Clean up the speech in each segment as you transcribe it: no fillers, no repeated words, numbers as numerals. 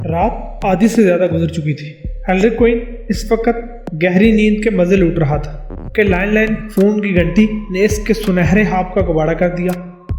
रात आधी से ज्यादा गुजर चुकी थी। एल्रिक क्वीन इस वक्त गहरी नींद के मजे लूट रहा था कि लैंडलाइन फोन की घंटी ने इसके सुनहरे ख्वाब का कबाड़ा कर दिया।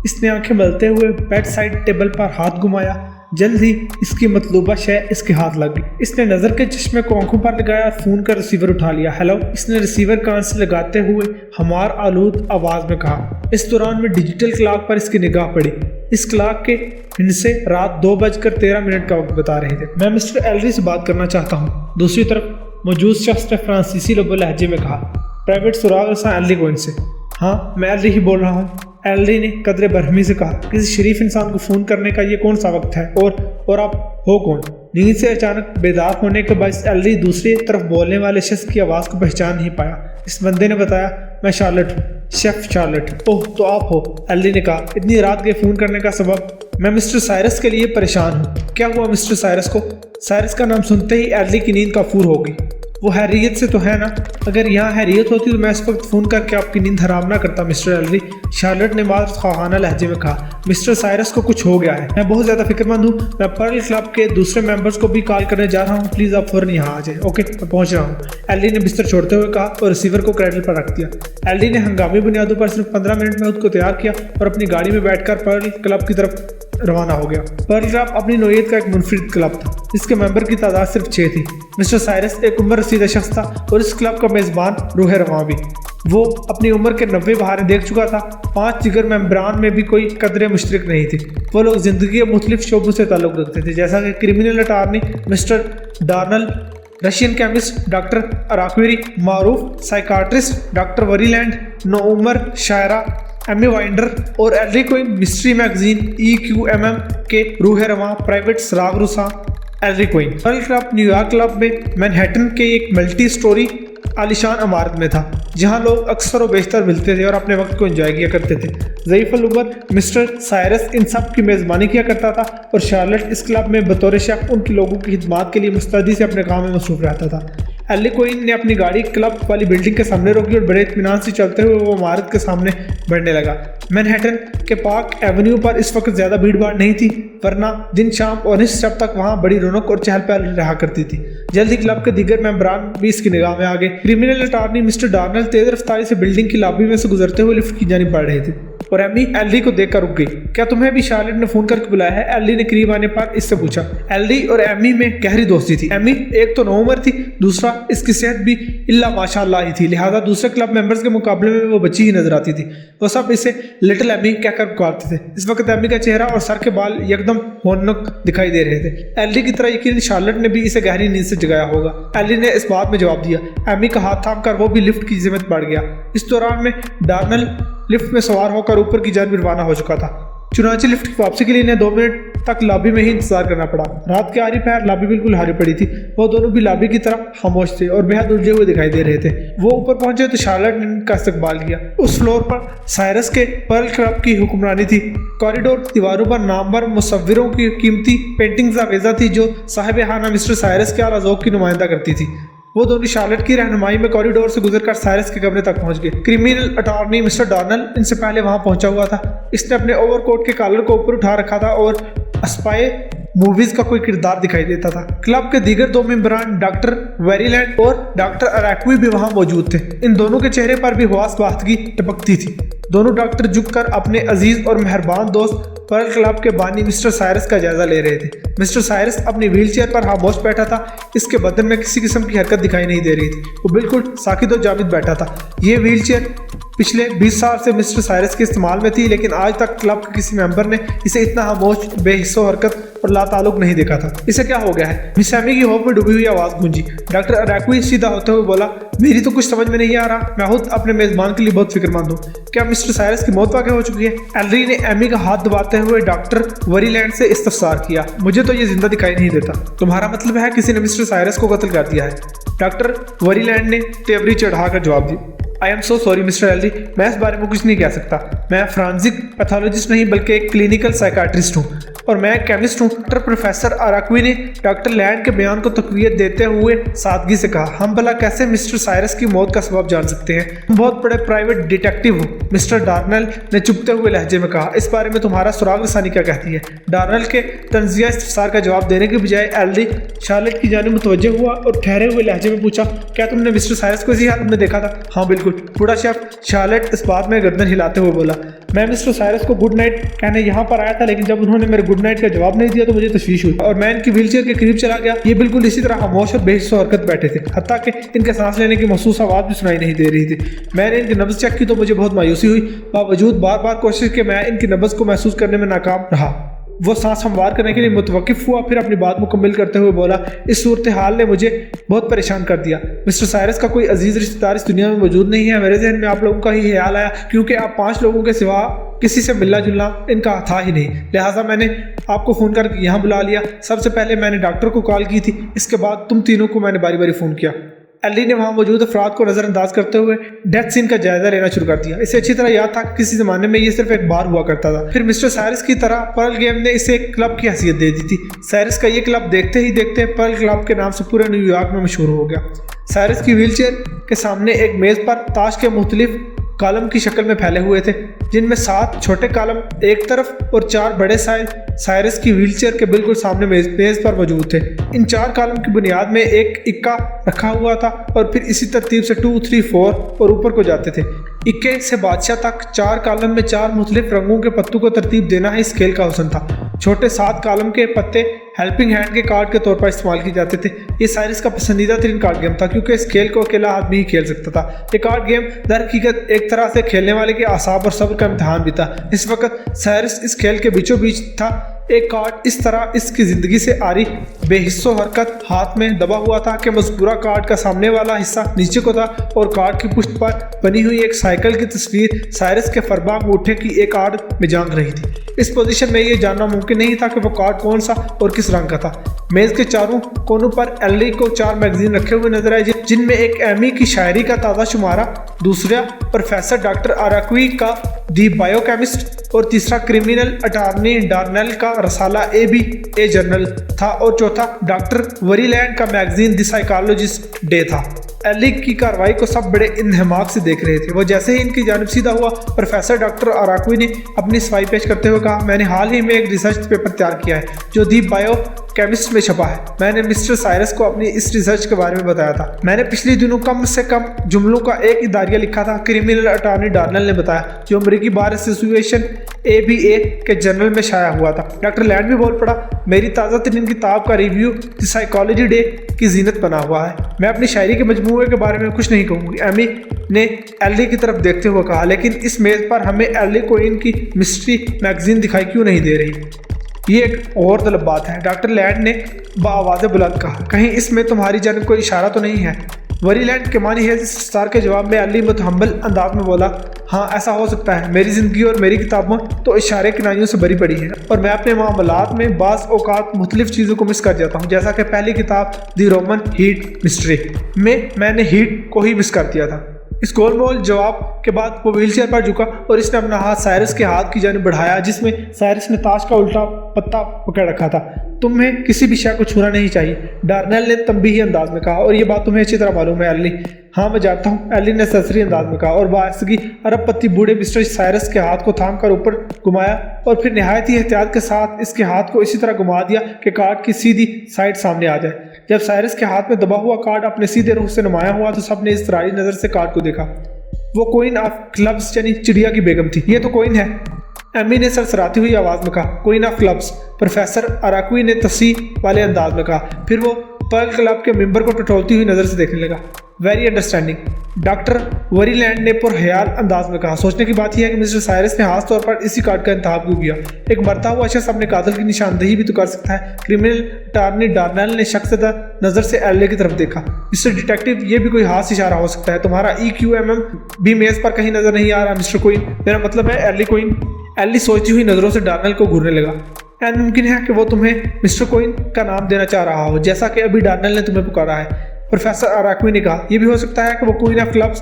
इसने आंखें मलते हुए बेड साइड टेबल पर हाथ घुमाया। जल्द ही इसकी मतलूबा शय इसके हाथ लग गई। इसने नजर के चश्मे को आंखों पर लगाया और फोन का रिसीवर उठा लिया। हेलो, इसने रिसीवर कान से लगाते हुए हमार आलूद आवाज में कहा। इस दौरान में डिजिटल क्लॉक पर इसकी निगाह पड़ी। इस क्लॉक के हिंसे रात 2:13 का वक्त बता रहे थे। मैं मिस्टर एल्री से बात करना चाहता हूँ। दूसरी तरफ मौजूद शख्स ने फ्रांसीसी लबो लहजे में कहा। प्राइवेट सुराग रसा एल्री क्वीन से। हाँ, मैं एल्री ही बोल रहा हूँ। एल्री ने कदरे बरहमी से कहा। किसी शरीफ इंसान को फोन करने का ये कौन सा वक्त है और आप हो कौन? नींद से अचानक बेदार होने के बाद एल्री दूसरी तरफ बोलने वाले शख्स की आवाज़ को पहचान नहीं पाया। इस बंदे ने बताया, मैं शार्लेट हूँ, शेफ शार्लेट। ओह, तो आप हो? एल्री ने कहा। इतनी रात के फ़ोन करने का सबब? मैं मिस्टर साइरस के लिए परेशान हूँ। क्या हुआ मिस्टर साइरस को? साइरस का नाम सुनते ही एल्री की नींद काफूर हो गई। वो हैरियत से तो है ना? अगर यहाँ हैरियत होती तो मैं इस वक्त फ़ोन करके आपकी नींद हराम ना करता मिस्टर एल्री। शार्लेट ने मार ख़ाना लहजे में कहा। मिस्टर साइरस को कुछ हो गया है। मैं बहुत ज़्यादा फिक्रमंद हूँ। मैं पर्ल क्लब के दूसरे मेंबर्स को भी कॉल करने जा रहा हूँ। प्लीज़ आप फ़ौरन यहाँ आ जाए। ओके, मैं पहुँच रहा हूँ, एल्री ने बिस्तर छोड़ते हुए कहा और रिसीवर को क्रैडल पर रख दिया। एल्री ने हंगामी बुनियादों पर सिर्फ 15 मिनट में खुद को तैयार किया और अपनी गाड़ी में बैठकर पर्ल क्लब की तरफ रवाना हो गया। पर्ल क्लब अपनी नोयत का एक मुनफरिद क्लब था। इसके मेंबर की तादाद सिर्फ 6 थी। मिस्टर साइरस एक उम्र रसीदा शख्स था और इस क्लब का मेजबान रूह रवां भी। वो अपनी उम्र के 90 बहारें देख चुका था। 5 जिगर मेंबरान में भी कोई कदरे मुश्तरक नहीं थी। वो लोग जिंदगी के मुख्तलिफ शोबों से ताल्लुक रखते थे, जैसा कि criminal attorney mister Darnell, Russian chemist doctor Araquery, मारूफ साइकाट्रिस्ट डॉक्टर वरीलैंड, नौउमर शायरा एमी वाइंडर और Ellery Queen, mystery magazine EQMM के रूह रवां प्राइवेट सराग रुसा Ellery Queen. Pearl club New York club में मैनहट्टन के एक मल्टी स्टोरी आलिशान इमारत में था, जहां लोग अक्सर व बेशतर मिलते थे और अपने वक्त को एंजॉय किया करते थे। ज़ईफ़ुल उमर मिस्टर साइरस इन सब की मेज़बानी किया करता था और शार्लेट इस क्लब में बतौर शेफ उनकी लोगों की खिदमत के लिए मुस्तैदी से अपने काम में मसरूफ रहता था। एल्री क्वीन ने अपनी गाड़ी क्लब वाली बिल्डिंग के सामने रोकी और बड़े इत्मीनान से चलते हुए वो इमारत के सामने बढ़ने लगा। मैनहट्टन के पार्क एवेन्यू पर इस वक्त ज्यादा भीड़ भाड़ नहीं थी, वरना दिन शाम और इस शब तक वहां बड़ी रौनक और चहल पहल रहा करती थी। जल्दी क्लब के दीगर मेंबरान भी इसकी निगाह में आ गए। क्रिमिनल अटार्नी मिस्टर डार्नल तेज रफ्तारी से बिल्डिंग की लॉबी में से गुजरते हुए लिफ्ट की जानिब बढ़ रहे थे और एमी एल्री को देखकर रुक गई। क्या तुम्हें भी शार्लेट ने फोन करके बुलाया है? एल्री ने करीब आने पर इससे पूछा। एल्री और एमी में गहरी दोस्ती थी। एमी एक तो नौउमर थी, दूसरा इसकी सेहत भी इल्ला माशाअल्लाह ही थी, लिहाजा दूसरे क्लब मेंबर्स के मुकाबले में वो बच्ची ही नजर आती थी। वो सब इसे लिटिल एमी कहकर पुकारते थे। इस वक्त एमी का चेहरा और सर के बाल एकदम होनक दिखाई दे रहे थे। एल्री की तरह यकीन शार्लेट ने भी इसे गहरी नींद से जगाया होगा। एल्री ने इस बात में जवाब दिया। एमी का हाथ थाम कर वो भी लिफ्ट की जिम्मत बढ़ गया। इस दौरान में डार्नल लिफ्ट में सवार होकर ऊपर की जानिब रवाना हो चुका था। चुनांचे लिफ्ट की वापसी के लिए इन्हें 2 मिनट तक लॉबी में ही इंतजार करना पड़ा। रात के आरी पैर लॉबी बिल्कुल हारी पड़ी थी। वो दोनों भी लॉबी की तरफ खामोश थे और बेहद उलझे हुए दिखाई दे रहे थे। वो ऊपर पहुंचे तो शार्लेट ने इनका इस्तकबाल किया। उस फ्लोर पर साइरस के पर्ल क्लब की हुक्मरानी थी। कॉरिडोर दीवारों पर नामवर मुसव्विरों की कीमती पेंटिंग्स आवेजा थी जो साहिब खाना मिस्टर साइरस के आला ज़ौक़ की नुमाइंदा करती थी। वो दोनों शार्लेट की रहनुमाई में कॉरिडोर से गुजरकर साइरस के कमरे तक पहुंच गए। क्रिमिनल अटॉर्नी मिस्टर डॉर्नल इनसे पहले वहां पहुंचा हुआ था। इसने अपने ओवरकोट के कॉलर को ऊपर उठा रखा था और अस्पाए मूवीज का कोई किरदार दिखाई देता था। क्लब के दीगर 2 मेंबरान डॉक्टर वेरीलैंड और डॉक्टर अराक्वी भी वहां मौजूद थे। इन दोनों के चेहरे पर भी हवास बाख्तगी टपकती थी। दोनों डॉक्टर झुककर अपने अजीज और मेहरबान दोस्त पर्ल क्लब के बानी मिस्टर साइरस का जायजा ले रहे थे। मिस्टर साइरस अपनी व्हीलचेयर पर खामोश बैठा था। इसके बदन में किसी किस्म की हरकत दिखाई नहीं दे रही थी। वो बिल्कुल साकित और जाविद बैठा था। ये व्हीलचेयर पिछले 20 साल से मिस्टर साइरस के इस्तेमाल में थी, लेकिन आज तक क्लब के किसी मेंबर ने इसे इतना खामोश, बेहिस्सो हरकत और लाताल्लुक नहीं देखा था। इसे क्या हो गया है? मिस एमी की होप में डूबी हुई आवाज गूंजी। डॉक्टर अराक्वी सीधा होते हुए बोला, मेरी तो कुछ समझ में नहीं आ रहा। मैं खुद अपने मेजबान के लिए बहुत फिक्रमंद हूँ। क्या मिस्टर साइरस की मौत वाक़ हो चुकी है? एल्री ने एमी का हाथ दबाते हुए डॉक्टर वरीलैंड से इस्तफसार किया। मुझे तो ये जिंदा दिखाई नहीं देता। तुम्हारा मतलब है किसी ने मिस्टर साइरस को कत्ल कर दिया है? डॉक्टर वरीलैंड ने तेवरी चढ़ाकर जवाब दिया। I am so sorry mister Eldy, मैं इस बारे में कुछ नहीं कह सकता। मैं फ्रांसिक पैथोलॉजिस्ट नहीं बल्कि एक क्लिनिकल साइकाट्रिस्ट हूँ और मैं केमिस्ट हूँ। डॉक्टर प्रोफेसर अराक्वी ने डॉक्टर लैंड के बयान को तक़वियत देते हुए सादगी से कहा, हम भला कैसे मिस्टर साइरस की मौत का सबब जान सकते हैं? तुम बहुत बड़े प्राइवेट डिटेक्टिव हो, मिस्टर डार्नेल ने चुपते हुए लहजे में कहा। इस बारे में तुम्हारा सुराग रसानी क्या कहती है? डार्नेल के तंजिया इस्तफसार का जवाब देने के बजाय एल्डी शार्लेट की जानिब मुतवज्जे हुआ और ठहरे हुए लहजे में पूछा, क्या तुमने मिस्टर साइरस को इसी हालत में देखा था? हाँ बिल्कुल, बूढ़ा शेफ शार्लेट इस बात में गर्दन हिलाते हुए बोला। मैं मिस्टर साइरस को गुड नाइट कहने यहाँ पर आया था, लेकिन जब उन्होंने मेरे गुड नाइट का जवाब नहीं दिया तो मुझे तशवीश हुई और मैं इनकी व्हीलचेयर के करीब चला गया। ये बिल्कुल इसी तरह खामोश और बेहिस्सो हरकत बैठे थे, हत्ता कि इनके सांस लेने की महसूस आवाज़ भी सुनाई नहीं दे रही थी। मैंने इनकी नब्ज़ चेक की तो मुझे बहुत मायूसी हुई, बावजूद बार बार कोशिश कि मैं इनकी नब्ज़ को महसूस करने में नाकाम रहा। वो सांस हमवार करने के लिए मुतवक्किफ हुआ, फिर अपनी बात मुकम्मल करते हुए बोला, इस सूरत हाल ने मुझे बहुत परेशान कर दिया। मिस्टर साइरस का कोई अजीज रिश्तेदार इस दुनिया में मौजूद नहीं है। मेरे जहन में आप लोगों का ही ख्याल आया, क्योंकि आप 5 लोगों के सिवा किसी से मिलना जुलना इनका था ही नहीं, लिहाजा मैंने आपको फ़ोन करके यहाँ बुला लिया। सबसे पहले मैंने डॉक्टर को कॉल की थी, इसके बाद तुम तीनों को मैंने बारी बारी फ़ोन किया। एल्डी ने वहाँ मौजूद अफराद को नज़रअंदाज करते हुए डेथ सीन का जायजा लेना शुरू कर दिया। इसे अच्छी तरह याद था कि किसी ज़माने में ये सिर्फ एक बार हुआ करता था। फिर मिस्टर साइरस की तरह पर्ल गेम ने इसे एक क्लब की हैसियत दे दी थी। साइरस का ये क्लब देखते ही देखते पर्ल क्लब के नाम से पूरे न्यूयॉर्क में मशहूर हो गया। साइरस की व्हीलचेयर के सामने एक मेज़ पर ताश के मुख्तलिफ कॉलम की शक्ल में फैले हुए थे, जिनमें 7 छोटे कॉलम एक तरफ और 4 बड़े साइरस की व्हीलचेयर के बिल्कुल सामने मेज पर मौजूद थे। इन 4 कॉलम की बुनियाद में एक इक्का रखा हुआ था और फिर इसी तरतीब से 2, 3, 4 और ऊपर को जाते थे। इक्के से बादशाह तक 4 कॉलम में 4 मुख्तलिफ रंगों के पत्तों को तरतीब देना ही इस खेल का हुस्न था। छोटे 7 कॉलम के पत्ते हेल्पिंग हैंड के कार्ड के तौर पर इस्तेमाल किए जाते थे। ये साइरस का पसंदीदा तरीन कार्ड गेम था, क्योंकि इस खेल को अकेला आदमी ही खेल सकता था। ये कार्ड गेम दर हकीकत एक तरह से खेलने वाले के आसाब और सब्र का इम्तहान भी था। इस वक्त साइरस इस खेल के बीचों बीच था। एक कार्ड इस तरह इसकी ज़िंदगी से आरी बेहिस्सो हरकत हाथ में दबा हुआ था कि मज़कूरा कार्ड का सामने वाला हिस्सा नीचे को था और कार्ड की पुष्ट पर बनी हुई एक साइकिल की तस्वीर साइरस के फरबा अंगूठे की एक आड़ में जांग रही थी। इस पोजीशन में ये जानना मुमकिन नहीं था कि वो कार्ड कौन सा और किस रंग का था। मेज़ के चारों कोनों पर एल्डी को 4 मैगजीन रखे हुए नजर आए, जिनमें एक एमी की शायरी का ताज़ा शुमारा, दूसरा प्रोफेसर डॉक्टर अराक्वी का दी बायोकेमिस्ट और तीसरा क्रिमिनल अटॉर्नी डार्नेल का रसाला ए जर्नल था और चौथा डॉक्टर वरीलैंड का मैगजीन द साइकोलॉजिस्ट डे था। एल्डी की कार्रवाई को सब बड़े इंहमाक से देख रहे थे। वो जैसे ही इनकी जानिब सीधा हुआ, प्रोफेसर डॉक्टर अराक्वी ने अपनी सफाई पेश करते हुए कहा, मैंने हाल ही में एक रिसर्च पेपर तैयार किया है जो दी बायो केमिस्ट में छपा है। मैंने मिस्टर साइरस को अपनी इस रिसर्च के बारे में बताया था। मैंने पिछले दिनों कम से कम जुमलों का एक इदारिया लिखा था। क्रिमिनल अटॉर्नी डार्नेल ने बताया, जो अमेरिकी बार एसोसिएशन ABA के जर्नल में शाया हुआ था। डॉक्टर लैंड भी बोल पड़ा, मेरी ताज़ा तरीन किताब का रिव्यू द साइकोलॉजी डे की जीनत बना हुआ है। मैं अपनी शायरी के मजमूए के बारे में कुछ नहीं कहूँगी। एमी ने एल्डी की तरफ देखते हुए कहा, लेकिन इस मेज़ पर हमें एल्डी को इनकी मिस्ट्री मैगजीन दिखाई क्यों नहीं दे रही? ये एक और तलब बात है, डॉक्टर लैंड ने बाआवाज़ बुलंद कहा। कहीं इसमें तुम्हारी जानिब कोई इशारा तो नहीं है? वरीलैंड के मानी है स्टार के जवाब में एल्डी मुतहम्मल अंदाज में बोला, हाँ ऐसा हो सकता है। मेरी ज़िंदगी और मेरी किताबों तो इशारे किनारियों से भरी पड़ी है और मैं अपने मामलात में बाज़ औकात मुख्तलिफ चीज़ों को मिस कर जाता हूँ। जैसा कि पहली किताब दी रोमन हीट मिस्ट्री में मैंने हीट को ही मिस कर दिया था। इस गोलमोल जवाब के बाद वो व्हीलचेयर पर झुका और इसने अपना हाथ साइरस के हाथ की जानिब बढ़ाया, जिसमें साइरस ने ताश का उल्टा पत्ता पकड़ रखा था। तुम्हें किसी भी शय को छूना नहीं चाहिए, डार्नेल ने तंबीही अंदाज में कहा, और ये बात तुम्हें अच्छी तरह मालूम है एल्ली। हाँ मैं जानता हूँ, एल्ली ने सरसरी अंदाज में कहा और बासगी अरब पत्ती बूढ़े मिस्टर साइरस के हाथ को थाम कर ऊपर घुमाया और फिर निहायत ही एहतियात के साथ इसके हाथ को इसी तरह घुमा दिया कि कार्ड की सीधी साइड सामने आ जाए। जब साइरस के हाथ में दबा हुआ कार्ड अपने सीधे रुख से नुमाया हुआ तो सबने इस तरारी नज़र से कार्ड को देखा। वो क्वीन ऑफ क्लब्स यानी चिड़िया की बेगम थी। ये तो क्वीन है, एमी ने सरसराती हुई आवाज़ में कहा। क्वीन ऑफ क्लब्स, प्रोफेसर अराक्वी ने तस्वीर वाले अंदाज में कहा। फिर वो पर्ल क्लब के मेंबर को टटोलती हुई नज़र से देखने लगा। वेरी अंडरस्टैंडिंग, डॉक्टर वरीलैंड ने पुरख्याल अंदाज में कहा। सोचने की बात यह है कि मिस्टर साइरस ने खास तौर पर इसी कार्ड का इंतखाब क्यों किया? एक मरता हुआ शख्स अपने कातिल की निशानदेही भी तो कर सकता है। क्रिमिनल अटॉर्नी डार्नेल ने शख्सदा नज़र से एल्ले की तरफ देखा। मिस्टर डिटेक्टिव, ये भी कोई हाथ इशारा हो सकता है। तुम्हारा EQMM भी मेज़ पर कहीं नज़र नहीं आ रहा मिस्टर क्वीन। मेरा मतलब है एल्ली क्वीन। एल्ली सोचती हुई नज़रों से डार्नेल को घूरने लगा। एंड मुमकिन है कि वो तुम्हें मिस्टर क्वीन का नाम देना चाह रहा हो, जैसा कि अभी डार्नेल ने तुम्हें पुकारा है। प्रोफेसर अराक्वी ने कहा, यह भी हो सकता है कि वो क्वीन ऑफ क्लब्स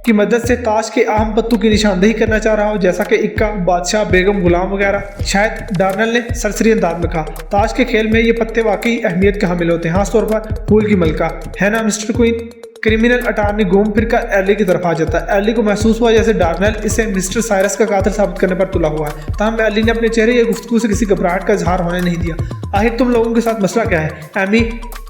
की मदद से ताश के अहम पत्तों की निशानदेही करना चाह रहा हो, जैसा कि इक्का, बादशाह, बेगम, गुलाम वगैरह। शायद डार्नेल ने सरसरी अंदाज में कहा, ताश के खेल में ये पत्ते वाकई अहमियत के हामिल होते हैं, खासतौर पर फूल की मलका, है ना मिस्टर क्वीन। क्रिमिनल अटारनी घूम फिर कर एली की तरफ आ जाता है। एली को महसूस हुआ जैसे डार्नेल इसे मिस्टर साइरस का कातिल साबित करने पर तुला हुआ है। ताहम एली ने अपने चेहरे या गुफ्तगू से किसी घबराहट का इजहार होने नहीं दिया। आखिर तुम लोगों के साथ मसला क्या है? एमी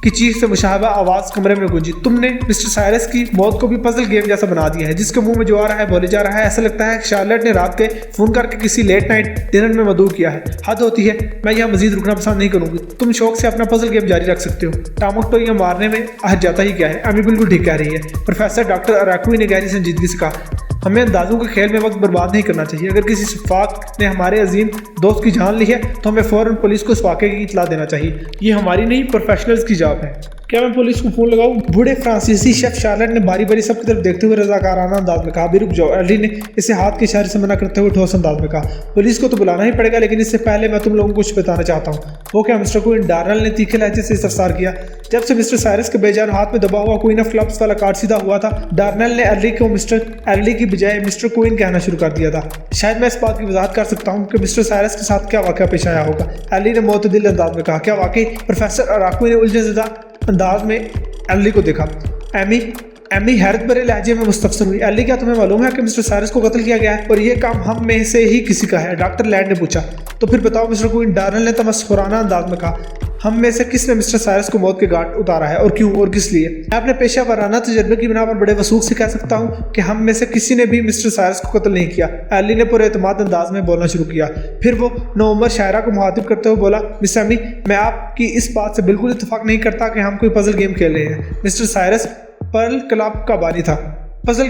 की चीख से मुशाहबा आवाज कमरे में गूंजी। तुमने मिस्टर साइरस की मौत को भी पजल गेम जैसा बना दिया है, जिसके मुंह में जो आ रहा है बोले जा रहा है। ऐसा लगता है कि शार्लेट ने रात के फोन करके किसी लेट नाइट डिनर में मदऊ किया है। हद होती है, मैं यहाँ मजीद रुकना पसंद नहीं करूंगी। तुम शौक से अपना पजल गेम जारी रख सकते हो। टामुक तो यह मारने में आहत जाता ही क्या है। एमी बिल्कुल ठीक कह रही है। प्रोफेसर डॉक्टर अराकुई ने गहरी संजीदगी से कहा, हमें अंदाजों के खेल में वक्त बर्बाद नहीं करना चाहिए। अगर किसी शफाक ने हमारे अजीम दोस्त की जान ली है तो हमें फौरन पुलिस को इस वाक़े की इतला देना चाहिए। ये हमारी नहीं, प्रोफेशनल्स की जॉब है। क्या मैं पुलिस को फोन लगाऊं? बूढ़े फ्रांसीसी शेफ शार्लेट ने बारी बारी सबकी तरफ देखते हुए रजाकाराना अंदाज में कहा। भी रुक जाओ, एली ने इसे हाथ के इशारे से मना करते हुए ठोस अंदाज में कहा। पुलिस को तो बुलाना ही पड़ेगा, लेकिन इससे पहले मैं तुम लोगों को कुछ बताना चाहता हूँ। वो क्या मिस्टर क्वीन? डार्नेल ने तीखे लहजे से इस्तफसार किया। जब से मिस्टर साइरस के बेजान हाथ में दबा हुआ क्वीन ऑफ क्लब्स वाला कार्ड सीधा हुआ था, डार्नेल ने एली को मिस्टर एली की बजाय मिस्टर क्वीन कहना शुरू कर दिया था। शायद मैं इस बात की वजाहत कर सकता हूँ कि मिस्टर साइरस के साथ क्या वाक़या पेश आया होगा। एली ने मोतदिल अंदाज में कहा। क्या वाकई? प्रोफेसर अराकुई ने उलझनज़दा अंदाज में एली को देखा। एमी हैरत भरे लहजे में मुस्तफसर हुई। एली, क्या तुम्हें मालूम है कि मिस्टर साइरस को कत्ल किया गया है और ये काम हम में से ही किसी का है? डॉक्टर लैंड ने पूछा। तो फिर बताओ मिस्टर क्वीन, डार्नेल ने तमस्खुराना अंदाज में कहा। हम में से किसने मिस्टर साइरस को मौत के घाट उतारा है और क्यों और किस लिए? मैं अपने पेशा वराना तजर्बे की बिना पर बड़े वसूख से कह सकता हूँ कि हम में से किसी ने भी मिस्टर साइरस को कत्ल नहीं किया। एली ने पूरे एतमाद अंदाज में बोलना शुरू किया। फिर वो नौउम्र शायरा को मुखातिब करते हुए बोला, मिस एमी, मैं आपकी इस बात से बिल्कुल इत्तेफाक नहीं करता कि हम कोई पजल गेम खेल रहे हैं। मिस्टर साइरस पर्ल क्लब का बानी था। पजल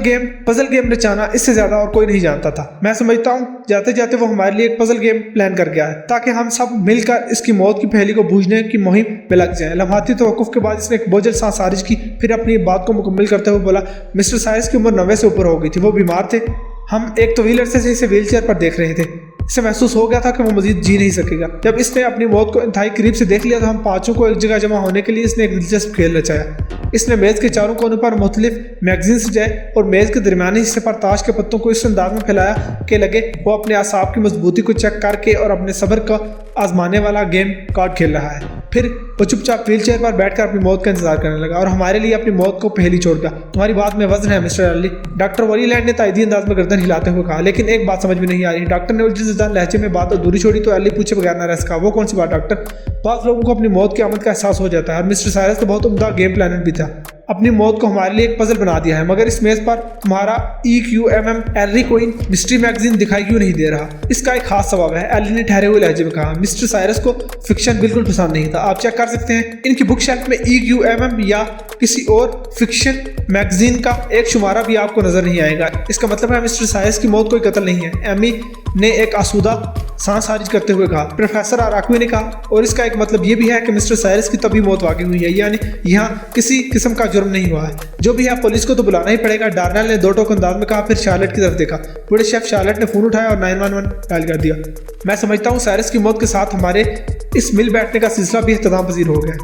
गेम रचाना इससे ज्यादा और कोई नहीं जानता था। मैं समझता हूँ जाते जाते वो हमारे लिए एक पजल गेम प्लान कर गया है, ताकि हम सब मिलकर इसकी मौत की पहेली को बूझने की मुहिम में लग जाएं। लम्हाती तवक्कुफ के बाद इसने एक बोझल सांस खारिज की, फिर अपनी बात को मुकम्मल करते हुए बोला, मिस्टर साइरस की उम्र 90 से ऊपर हो गई थी। वो बीमार थे। हम एक तवील अरसे से इसे व्हीलचेयर पर देख रहे थे। इसे महसूस हो गया था कि वो मजीद जी नहीं सकेगा। जब इसने अपनी मौत को इंतहाई करीब से देख लिया तो हम पांचों को एक जगह जमा होने के लिए इसने एक दिलचस्प खेल रचाया। इसने मेज़ के चारों कोनों पर मुख्तलिफ मैगजीन सजाए और मेज़ के दरमियानी हिस्से पर ताश के पत्तों को इस अंदाज में फैलाया कि लगे वो अपने आसाब की मजबूती को चेक करके और अपने सब्र का आजमाने वाला गेम कार्ड खेल रहा है। फिर वो चुपचाप व्हीलचेयर पर बैठकर अपनी मौत का इंतजार करने लगा और हमारे लिए अपनी मौत को पहली छोड़ गया। तुम्हारी बात में वजन है मिस्टर अली, डॉक्टर वली लैंड ने तायदी अंदाज में गर्दन हिलाते हुए कहा। लेकिन एक बात समझ में नहीं आ रही। डॉक्टर ने उलझनज़दा लहजे में बात अधूरी छोड़ी तो अली पूछे बगैर न रह सका। वो कौन सी बात डॉक्टर? बहुत लोगों को अपनी मौत की आमद का एहसास हो जाता है और मिस्टर साइरस तो बहुत उम्दा गेम प्लानर भी था। अपनी मौत को हमारे लिए एक पजल बना दिया है, मगर इस मेज पर तुम्हारा EQMM Ellery Queen mystery Magazine दिखाई क्यों नहीं दे रहा? इसका एक खास सबब है, एली ने ठहरे हुए लहजे में कहा। मिस्टर साइरस को फिक्शन बिल्कुल पसंद नहीं था। आप चेक कर सकते हैं, इनकी बुक शेल्फ में EQMM या किसी और फिक्शन मैगजीन का एक शुमारा भी आपको नजर नहीं आएगा। इसका मतलब है मिस्टर साइरस की मौत कोई कत्ल नहीं है। एमी ने एक आसूदा सांस खारिज करते हुए कहा। प्रोफेसर अराकुई ने कहा, और इसका एक मतलब यह भी है कि मिस्टर साइरस की तभी मौत वाकई हुई है, यानी यहाँ किसी किस्म का जुर्म नहीं हुआ है। जो भी है पुलिस को तो बुलाना ही पड़ेगा। डार्नेल ने दो टोक अंदाज में कहा, फिर शार्लेट की तरफ देखा। बूढ़े शेफ शार्लेट ने फोन उठाया और 911 डायल कर दिया। मैं समझता हूँ साइरस की मौत के साथ हमारे इस मिल बैठने का सिलसिला भी इख्तिताम पजीर हो गया।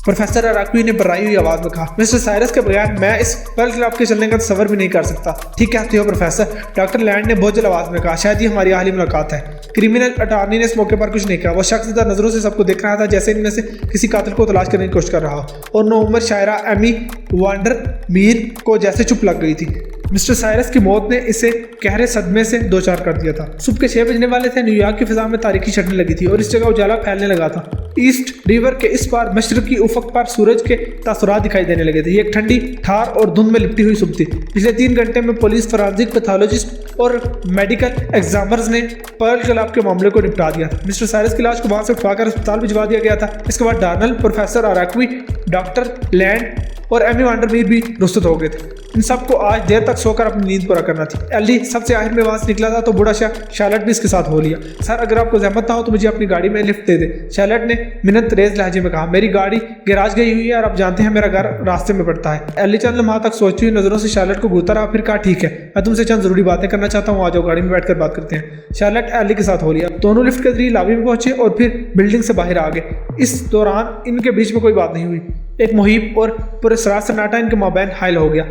प्रोफेसर अराकुई ने बर्राई हुई आवाज में कहा, मिस्टर साइरस के बगैर मैं इस पर्ल क्लब के चलने का तस्वर भी नहीं कर सकता। ठीक कहते हो प्रोफेसर, डॉक्टर लैंड ने बोझल आवाज में कहा। शायद ये हमारी आखिरी मुलाकात है। क्रिमिनल अटॉर्नी ने इस मौके पर कुछ नहीं कहा। वो शख्स नजरों से सबको देख रहा था, जैसे इनमें से किसी कातिल को तलाश करने की कोशिश कर रहा हो। और नौउम्र शायरा एमी वांडर मीर को जैसे चुप लग गई थी। मिस्टर साइरस की मौत ने इसे गहरे सदमे से दो चार कर दिया था। सुबह के 6 बजने वाले थे। न्यूयॉर्क की फिजा में तारीकी छटने लगी थी और इस जगह उजाला फैलने लगा था। ईस्ट रिवर के इस पार मशरकी उफक पर सूरज के तासुरात दिखाई देने लगे थे। ये एक ठंडी, ठार और धुंध में लिपटी हुई सुबह थी। पिछले 3 घंटे में पुलिस, फॉरेंसिक पैथोलॉजिस्ट और मेडिकल एग्जामिनर्स ने पर्ल क्लब के मामले को निपटा दिया था। मिस्टर साइरस की लाश को वहां से उठवाकर अस्पताल भिजवा दिया गया था। इसके बाद डार्नेल, प्रोफेसर अराकुई, डॉक्टर लैंड और एमी वांडरमीर भी रुस्सत हो गए थे। इन सबको आज देर तक सोकर अपनी नींद पूरा करना थी। एली सबसे आखिर में वहां से निकला था तो बूढ़ा शाह शार्लेट भी इसके साथ हो लिया। सर, अगर आपको जहमत ना हो तो मुझे अपनी गाड़ी में लिफ्ट दे दे, शार्लेट ने मिन्नत रेज लहजे में कहा। मेरी गाड़ी गैराज गई हुई है और आप जानते हैं मेरा घर रास्ते में पड़ता है। एली चंद लम्हा तक सोचती हुई नजरों से शार्लेट को घूरता रहा, फिर कहा, ठीक है, मैं तुमसे चंद जरूरी बातें करना चाहता हूँ, आ जाओ, गाड़ी में बैठकर बात करते हैं। शार्लेट एली के साथ हो लिया। दोनों लिफ्ट के जरिए लॉबी में पहुंचे और फिर बिल्डिंग से बाहर आ गए। इस दौरान इनके बीच में कोई बात नहीं हुई। एक मुहिब और पूरे सरासर सन्नाटा इनके माबैन हायल हो गया।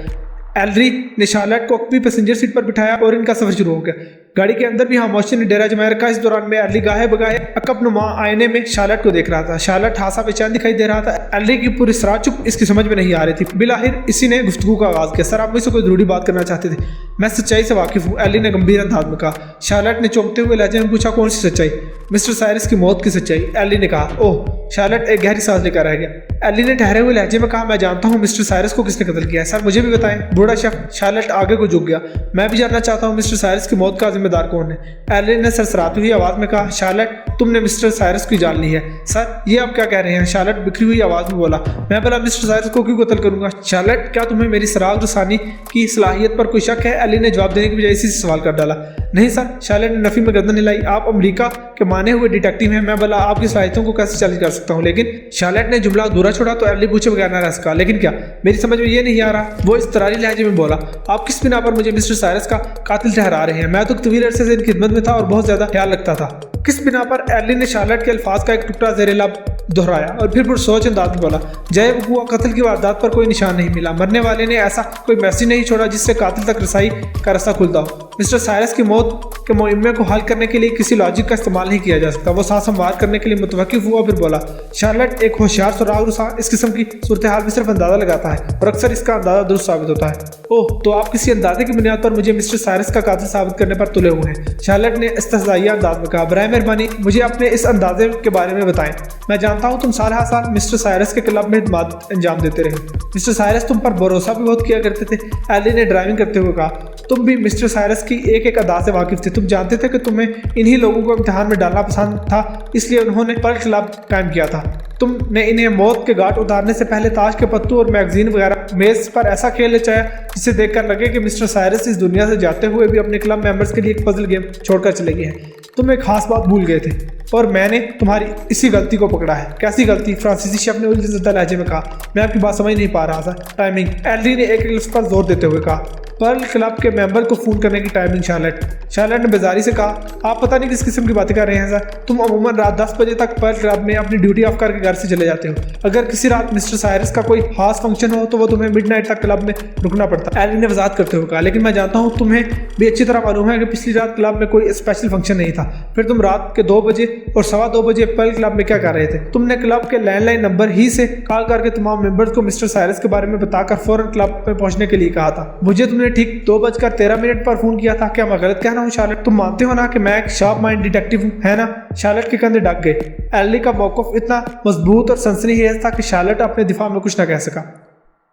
एलरी ने शार्लेट को अपनी पैसेंजर सीट पर बिठाया और इनका सफर शुरू हो गया। गाड़ी के अंदर भी खामोशी ने डेरा जमाया रखा। इस दौरान में एलरी गाहे बगाए अकबनुमा आईने में शार्लेट को देख रहा था। शार्लेट हासा बेचैन दिखाई दे रहा था। एलरी की पूरी सराह चुप इसकी समझ में नहीं आ रही थी। बिलाहिर इसी ने गुफ्तगू का आगाज किया। सर, आप मुझसे कोई जरूरी बात करना चाहते थे? मैं सच्चाई से वाकिफ हूँ, एलरी ने गंभीर अंदाज में कहा। शार्लेट ने चौंकते हुए लहजे में पूछा, कौन सी सच्चाई? मिस्टर साइरस की मौत की सच्चाई, एलरी ने कहा। ओह, शार्लेट एक गहरी सांस लेकर रह गया। एलरी ने ठहरे हुए लहजे में कहा, मैं जानता हूँ मिस्टर साइरस को किसने कत्ल किया है। सर, मुझे भी बताएं। बूढ़ा शख्स शार्लेट आगे को झुक गया। मैं भी जानना चाहता हूँ मिस्टर साइरस की मौत का जिम्मेदार कौन है? एलरी ने सरसराती हुई आवाज में कहा, शार्लेट, तुमने मिस्टर साइरस की जान ली है। सर, ये आप क्या कह रहे हैं? शार्लेट बिखरी हुई आवाज में बोला। मैं भला मिस्टर साइरस को क्यों कत्ल करूंगा? शार्लेट, क्या तुम्हें मेरी सराग रसानी की सलाहियत पर कोई शक है? एलरी ने जवाब देने की बजाय इसी से सवाल कर डाला। नहीं सर, शार्लेट ने नफी में गर्दन हिलाई। आप अमेरिका के माने हुए डिटेक्टिव हैं, मैं भला आपकी सलाहियतों को कैसे चैलेंज कर सकता हूँ? लेकिन शार्लेट ने जुमला अधूरा छोड़ा तो एलरी पूछे बगैर ना रह सका। लेकिन क्या? मेरी समझ में ये नहीं आ रहा। वो इस तरारी लहजे में बोला, आप किस बिना पर मुझे मिस्टर साइरस का कातिल ठहरा रहे हैं? मैं तो तवील अरसे से इनकी खिदमत में था और बहुत ज्यादा ख्याल रखता था। किस बिना पर? एलरी ने शार्लेट के अल्फाज का एक टुकड़ा ज़ेरे लब दोहराया और फिर पुरसोच अंदाज में बोला, जय वकूआ कत्ल की वारदात पर कोई निशान नहीं मिला। मरने वाले ने ऐसा कोई मैसेज नहीं छोड़ा जिससे कातिल तक रसाई का रास्ता खुलता हो। मिस्टर साइरस की मौत के मुकदमे को हल करने के लिए किसी लॉजिक का इस्तेमाल नहीं किया जा सकता। वो सांस संवार करने के लिए मुतवक्किफ हुआ, फिर बोला, शार्लेट एक होशियार सुराग रुसा इस किस्म की सूरत हाल में सिर्फ अंदाजा लगाता है और अक्सर इसका अंदाजा दुरुस्त साबित होता है। ओह, तो आप किसी अंदाजे की बुनियाद पर मुझे मिस्टर साइरस का कातिल साबित करने पर तुले हुए हैं? शार्लेट ने इस्तहज़ाइया अंदाज में कहा। बराए मेहरबानी मुझे अपने इस अंदाजे के बारे में बताएं। मैं जानता हूँ तुम साल मिस्टर साइरस के क्लब में खिदमत अंजाम देते रहे। मिस्टर साइरस तुम पर भरोसा भी बहुत किया करते थे, एली ने ड्राइविंग करते हुए कहा। तुम भी मिस्टर साइरस की एक एक अदा से वाकिफ थे। तुम जानते थे कि तुम्हें इन्हीं लोगों को इम्तिहान में डालना पसंद था, इसलिए उन्होंने पर्ल क्लब कायम किया था। तुमने इन्हें मौत के घाट उतारने से पहले ताश के पत्तों और मैगजीन वगैरह मेज पर ऐसा खेल नचाया जिसे देखकर लगे कि मिस्टर साइरस इस दुनिया से जाते हुए भी अपने क्लब मेंबर्स के लिए एक पजल गेम छोड़कर चले गए हैं। तुम एक खास बात भूल गए थे और मैंने तुम्हारी इसी गलती को पकड़ा है। कैसी गलती? फ्रांसीसी शेफ ने उलझे लहजे में कहा। मैं आपकी बात समझ नहीं पा रहा था। टाइमिंग, एलरी ने एक लफ्ज़ पर जोर देते हुए कहा। पर्ल क्लब के मेंबर को फोन करने की टाइमिंग। शार्लेट ने बेजारी से कहा, आप पता नहीं किस किस्म की बातें कर रहे हैं सर। तुम अमूमन रात 10 बजे तक पर्ल क्लब में अपनी ड्यूटी ऑफ करके घर से चले जाते हो। अगर किसी रात मिस्टर साइरस का कोई खास फंक्शन हो तो वो तुम्हें मिडनाइट तक क्लब में रुकना पड़ता। एली ने वजाहत करते हुए कहा, लेकिन मैं जानता हूँ तुम्हें भी अच्छी तरह मालूम है कि पिछली रात क्लब में कोई स्पेशल फंक्शन नहीं था। फिर तुम रात के 2 बजे और 2:15 बजे पर्ल क्लब में क्या कर रहे थे? तुमने क्लब के लैंडलाइन नंबर ही से कॉल करके तमाम मेंबर्स को मिस्टर साइरस के बारे में बताकर फौरन क्लब में पहुंचने के लिए कहा था। मुझे तुमने ठीक 2:13 पर फोन किया था। क्या मैं गलत कह रहा हूँ शार्लेट? तुम मानते हो ना कि मैं एक शार्प माइंड डिटेक्टिव हूँ, है ना? शार्लेट के कंधे ढक गए। एली का मौक़िफ़ इतना मजबूत और सनसनीखेज था कि शार्लेट अपने दिफा में कुछ न कह सका।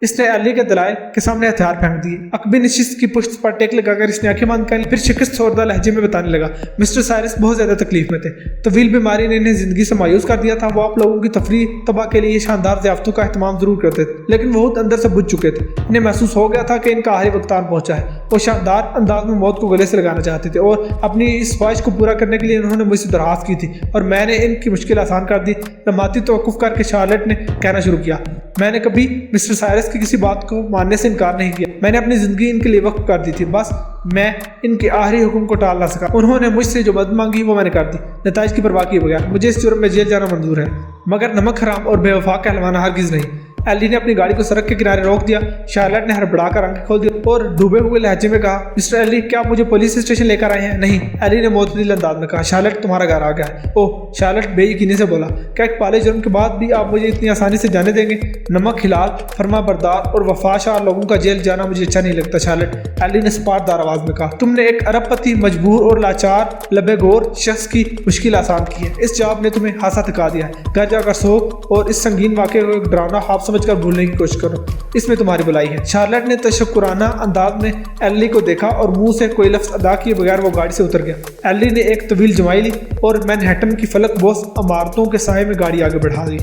इसने एली के दलाइल के सामने हथियार फेंक दिए। अकबी निशिस्त की पुश्त पर टेक लगाकर इसने आंखें बंद कर ली, फिर शिकस्त छोड़दा लहजे में बताने लगा, मिस्टर साइरस बहुत ज्यादा तकलीफ में थे। तवील बीमारी ने इन्हें जिंदगी से मायूस कर दिया था। वो आप लोगों की तफरीह तबाह के लिए शानदार ज़ियाफ़तों का एहतमाम जरूर करते थे, लेकिन वो अंदर से बुझ चुके थे। इन्हें महसूस हो गया था कि इनका आखिरी वक्त आन पहुंचा है। वो शानदार अंदाज में मौत को गले से लगाना चाहते थे और अपनी इस ख्वाहिश को पूरा करने के लिए उन्होंने मुझसे दरख्वास्त की थी और मैंने इनकी मुश्किल आसान कर दी। रमाती तवक्कुफ करके शार्लेट ने कहना शुरू किया, मैंने कभी मिस्टर साइरस की किसी बात को मानने से इनकार नहीं किया। मैंने अपनी जिंदगी इनके लिए वक्फ कर दी थी। बस मैं इनके आखिरी हुक्म को टाल ना सका। उन्होंने मुझसे जो मदद मांगी वो मैंने कर दी, नताइज की परवाह किए बगैर। मुझे इस जुर्म में जेल जाना मंजूर है, मगर नमक हराम और बेवफा कहलवाना हरगिज नहीं। एली ने अपनी गाड़ी को सड़क के किनारे रोक दिया। शार्लेट ने हड़बड़ाकर आंखें खोल दी और डूबे हुए लहजे में कहा, मिस्टर एली, क्या आप मुझे पुलिस स्टेशन लेकर आए हैं? नहीं, एली ने मोतदिल अंदाज में कहा। शार्लेट, तुम्हारा घर आ गया है। ओह, शार्लेट बेयकीनी से बोला, क्या एक पाले जुर्म के बाद भी आप मुझे इतनी आसानी से जाने देंगे? नमक हिलाल, फरमा बरदार और वफाशार लोगों का जेल जाना मुझे अच्छा नहीं लगता शार्लेट, एली ने सपाटदार आवाज में कहा। तुमने एक अरबपति, मजबूर और लाचार लबेगोर शख्स की मुश्किल आसान की है। इस जॉब ने तुम्हें हासा थका दिया है। घर जाकर सो और इस संगीन वाक़े को एक डरावना ख्वाब समझकर भूलने की कोशिश करो। इसमें तुम्हारी भलाई है। शार्लेट ने तशक्कुराना अंदाज में एली को देखा और मुंह से कोई लफ्ज अदा किए बगैर वो गाड़ी से उतर गया। एली ने एक तवील जमाई ली और मैनहट्टन की फलक बोस इमारतों के साए में गाड़ी आगे बढ़ा दी।